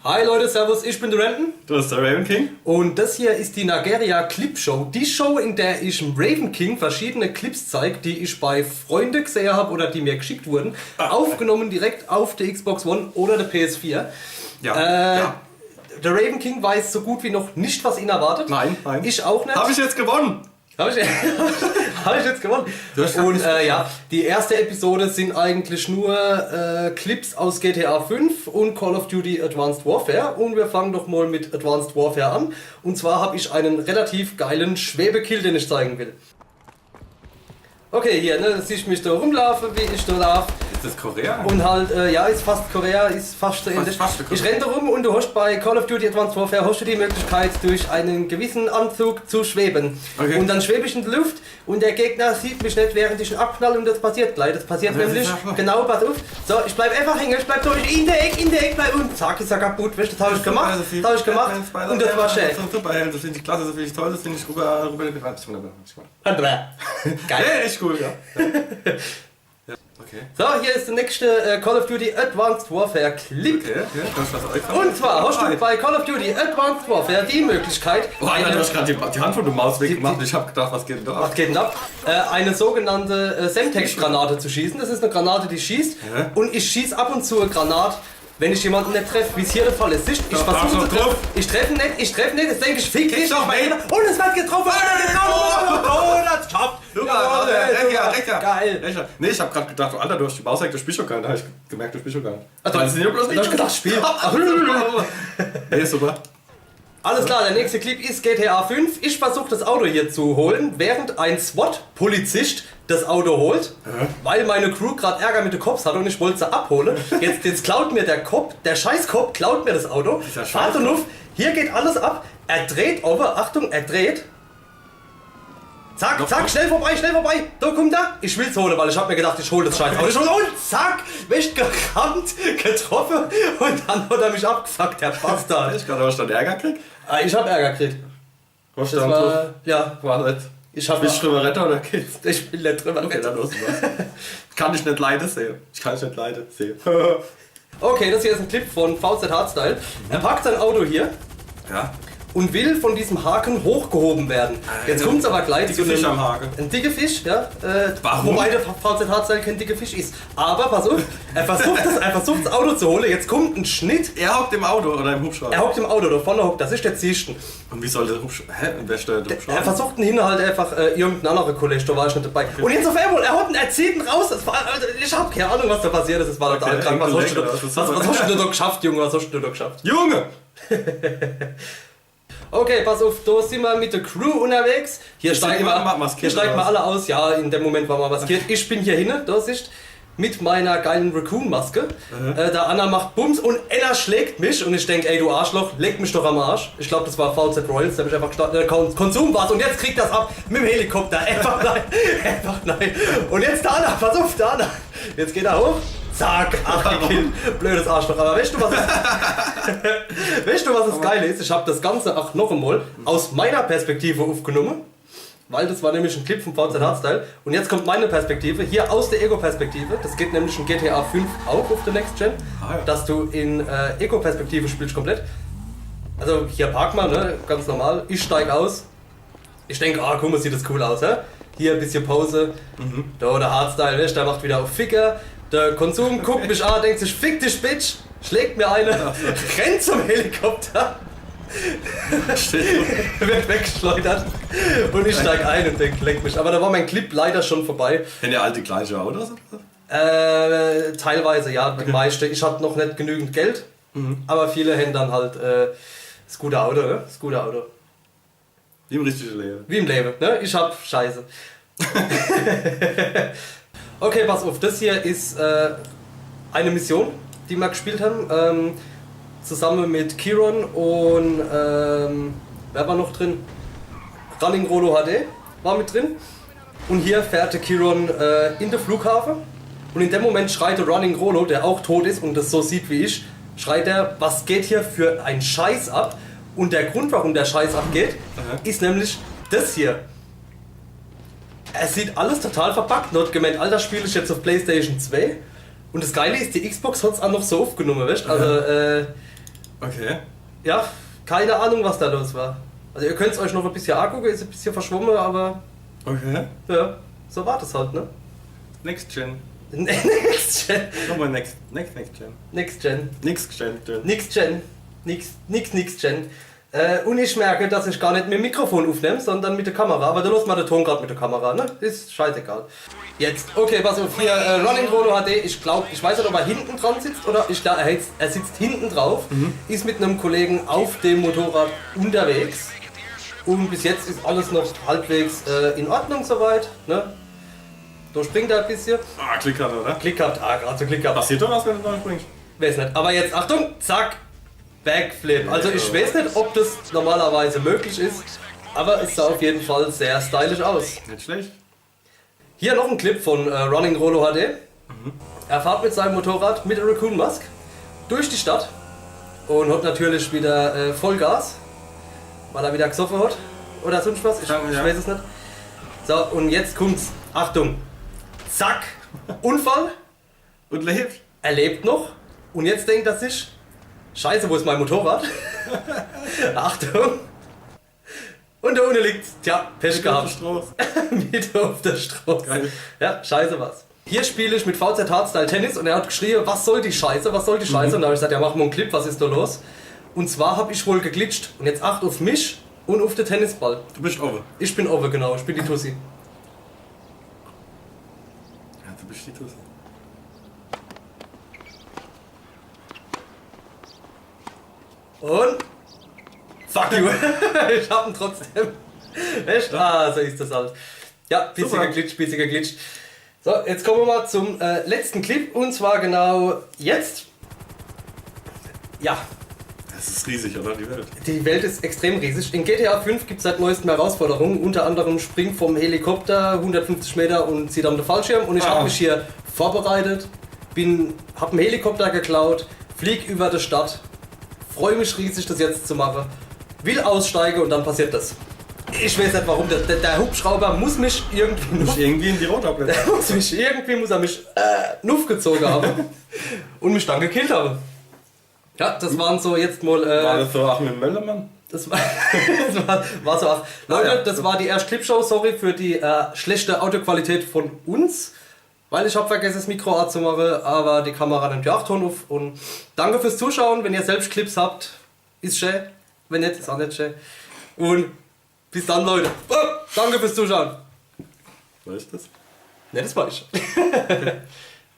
Hi Leute, servus, ich bin der Renton. Du bist der Raven King. Und das hier ist die Nageria Clip Show. Die Show, in der ich im Raven King verschiedene Clips zeige, die ich bei Freunden gesehen habe oder die mir geschickt wurden. Aufgenommen direkt auf der Xbox One oder der PS4. Ja. Der Raven King weiß so gut wie noch nicht, was ihn erwartet. Nein. Ich auch nicht. Habe ich jetzt gewonnen? Habe ich jetzt gewonnen. Und die erste Episode sind eigentlich nur Clips aus GTA 5 und Call of Duty Advanced Warfare. Und wir fangen doch mal mit Advanced Warfare an. Und zwar habe ich einen relativ geilen Schwebekill, den ich zeigen will. Okay, hier, ne, siehst du mich da rumlaufen, wie ich da laufe. Ist das Korea? Und halt, ist fast Korea, ist fast so ähnlich. Ich renne da rum und du hast bei Call of Duty Advanced Warfare hast du die Möglichkeit, durch einen gewissen Anzug zu schweben. Okay. Und dann schwebe ich in der Luft und der Gegner sieht mich nicht, während ich ihn abknall und das passiert gleich. Das passiert nämlich, genau, pass auf. So, ich bleib einfach hängen, ich bleib durch, in der Ecke, bleib und zack, ist er kaputt, weißt du, das habe ich gemacht, und das war schön. Das finde ich klasse, das finde ich toll, das finde ich rüber Geil. Echt cool, ja. Okay. So, hier ist der nächste Call of Duty Advanced Warfare Clip. Okay. Und zwar hast du bei Call of Duty Advanced Warfare die Möglichkeit... Du hast gerade die Hand von der Maus weggemacht. Ich habe gedacht, was geht denn da ab? Was geht denn ab? Eine sogenannte Semtex-Granate zu schießen. Das ist eine Granate, die schießt. Ja. Und ich schieße ab und zu eine Granate, wenn ich jemanden nicht treffe, wie es hier der Fall ist. Ich versuche zu treffen. Ich treffe nicht, jetzt denke ich, fick dich. Und es wird getroffen. Oh, das schafft. Rechter. Geil. Nee, ich hab grad gedacht, oh, Alter, du hast die Maus weg, du spielst schon gar nicht. Da hab ich gemerkt, du spielst schon gar nicht. Also, das ist nicht bloß nicht. Ich gedacht, Spiel. Nee, super. Alles klar, der nächste Clip ist GTA 5. Ich versuche das Auto hier zu holen, während ein SWAT-Polizist das Auto holt, weil meine Crew gerade Ärger mit den Cops hatte und ich wollte sie abholen. Jetzt klaut mir der Cop, der Scheiß-Cop klaut mir das Auto. Fahrt und hier geht alles ab. Er dreht over, Achtung, er dreht. Zack, schnell vorbei, da kommt er. Ich will's holen, weil ich hab mir gedacht, ich hole das Scheiß Auto. Und zack, weggerannt, getroffen und dann hat er mich abgefuckt, der Bastard. Ich gerade, hast du dann Ärger gekriegt? Ich hab Ärger gekriegt. Was das war, ja. War nicht. Bist du drüber retten oder geht's? Ich bin nicht drüber retten. Okay, dann los was. Kann ich nicht leiden sehen. Okay, das hier ist ein Clip von VZ Hardstyle. Er parkt sein Auto hier. Ja. Und will von diesem Haken hochgehoben werden. Jetzt kommt es aber gleich zu Fisch am Haken. Ein dicker Fisch, ja. Warum? Wobei der VZ Hardstyle kein dicker Fisch ist. Aber pass auf, er versucht das Auto zu holen. Jetzt kommt ein Schnitt. Er hockt im Auto oder im Hubschrauber? Er hockt im Auto, da vorne hockt, das ist der Ziesten. Und wie soll der Hubschrauber? Und wer steuert den Hubschrauber? Er versucht ihn hin halt einfach irgendein anderer Kollege, da war ich nicht dabei. Und jetzt auf einmal, er zieht ihn raus. Ich hab keine Ahnung, was da passiert ist. Das war total krank. Was hast du da geschafft, Junge? Junge! Okay, pass auf, da sind wir mit der Crew unterwegs. Hier steigen wir alle aus. Ja, in dem Moment war mal maskiert. Ich bin hier hinten, da siehst mit meiner geilen Raccoon-Maske. Der Anna macht Bums und Anna schlägt mich und ich denke, ey du Arschloch, leg mich doch am Arsch. Ich glaube, das war VZ Royals, der mich einfach gestartet, Konsum war's und jetzt kriegt das ab mit dem Helikopter. Einfach nein. Und jetzt der Anna, pass auf, der Anna. Jetzt geht er hoch. Zack, gekillt. Blödes Arschloch. Aber weißt du, was das Geile ist? Ich habe das Ganze noch einmal aus meiner Perspektive aufgenommen. Weil das war nämlich ein Clip vom VZ Hardstyle. Und jetzt kommt meine Perspektive, hier aus der Ego-Perspektive. Das geht nämlich in GTA 5 auch auf der Next Gen. Dass du in Ego-Perspektive spielst komplett. Also hier parkt man, ne? Ganz normal. Ich steig aus. Ich denke, guck mal, sieht das cool aus. Hä? Hier ein bisschen Pause. Da der Hardstyle, der macht wieder auf Ficker. Der Konsum guckt mich an, denkt sich, fick dich, Bitch, schlägt mir eine, rennt zum Helikopter, wird weggeschleudert und ich steig ein und denk, leck mich. Aber da war mein Clip leider schon vorbei. Kennen ihr alle die gleiche Autos? Teilweise, ja, die meiste. Ich hatte noch nicht genügend Geld, aber viele haben dann halt das gute Auto, ne? Das gute Auto. Wie im richtigen Leben. Wie im Leben, ne? Ich hab Scheiße. Okay, pass auf, das hier ist eine Mission, die wir gespielt haben, zusammen mit Kiron und wer war noch drin? Running Rolo HD war mit drin. Und hier fährt der Kiron in den Flughafen und in dem Moment schreit der Running Rolo, der auch tot ist und das so sieht wie ich, schreit er, was geht hier für ein Scheiß ab? Und der Grund, warum der Scheiß abgeht, ist nämlich das hier. Es sieht alles total verpackt. Not gemeint, Alter, spiele ich jetzt auf PlayStation 2. Und das Geile ist, die Xbox hat es auch noch so aufgenommen, weißt? Also, Okay. Ja, keine Ahnung, was da los war. Also ihr könnt es euch noch ein bisschen angucken, ist ein bisschen verschwommen, aber Okay. ja, so war das halt, ne? Next Gen. Next Gen. Nochmal Next Gen. Next Gen. Next Gen. Nix Gen. Nix Gen. Und ich merke, dass ich gar nicht mit dem Mikrofon aufnehme, sondern mit der Kamera. Aber da lässt man den Ton gerade mit der Kamera, ne? Ist scheißegal. Jetzt, okay, pass auf, hier Running Rolo HD, ich weiß nicht, ob er hinten dran sitzt oder ich glaube, er sitzt hinten drauf, ist mit einem Kollegen auf dem Motorrad unterwegs. Und bis jetzt ist alles noch halbwegs in Ordnung soweit, ne? Da springt er ein bisschen. Ah, Klick hat er, oder? Klick gehabt, gerade so Klick gehabt. Passiert doch was, wenn du da springst? Weiß nicht. Aber jetzt, Achtung, zack, Backflip. Also ich weiß nicht, ob das normalerweise möglich ist, aber es sah auf jeden Fall sehr stylisch aus. Nicht schlecht. Hier noch ein Clip von Running Rolo HD. Er fährt mit seinem Motorrad mit der Raccoon Mask durch die Stadt und hat natürlich wieder Vollgas, weil er wieder gesoffen hat oder sonst was. Ich weiß es nicht. So, und jetzt kommt's. Achtung. Zack. Unfall. Und lebt. Er lebt noch. Und jetzt denkt er sich, Scheiße, wo ist mein Motorrad? Achtung! Und da unten liegt, tja, Pech gehabt. Wieder auf der Straße. Geil. Ja, scheiße was. Hier spiele ich mit VZ Hardstyle Tennis und er hat geschrien, was soll die Scheiße, was soll die Scheiße? Und da habe ich gesagt, ja, mach mal einen Clip, was ist da los? Und zwar habe ich wohl geglitscht. Und jetzt acht auf mich und auf den Tennisball. Du bist over. Ich bin over, genau, ich bin die Tussi. Ja, du bist die Tussi. Und fuck you. Ich hab ihn trotzdem. Echt? Ah, so ist das halt. Ja, bisschen geglitscht. So, jetzt kommen wir mal zum letzten Clip und zwar genau jetzt. Ja, Das ist riesig, oder? Die Welt. die Welt ist extrem riesig. In GTA 5 gibt es seit neuestem Herausforderungen, unter anderem Spring vom Helikopter 150 Meter und zieht dann den Fallschirm. Und ich habe mich hier vorbereitet, habe einen Helikopter geklaut, flieg über die Stadt, freue mich riesig, das jetzt zu machen, will aussteigen und dann passiert das. Ich weiß nicht warum, der Hubschrauber muss mich irgendwie Du bist irgendwie in die Rotablette. muss er mich nuff gezogen haben und mich dann gekillt haben. Ja, das waren so jetzt mal... War das so Achmed Möllermann? Das war so. Ach, Leute, ja. das war die erste Clipshow. Sorry für die schlechte Audioqualität von uns, weil ich habe vergessen, das Mikro anzumachen, aber die Kamera nimmt ja auch Ton auf. Und danke fürs Zuschauen. Wenn ihr selbst Clips habt, ist schön. Wenn nicht, ist auch nicht schön. Und bis dann, Leute. Danke fürs Zuschauen. Was ist das? Ne, das war ich.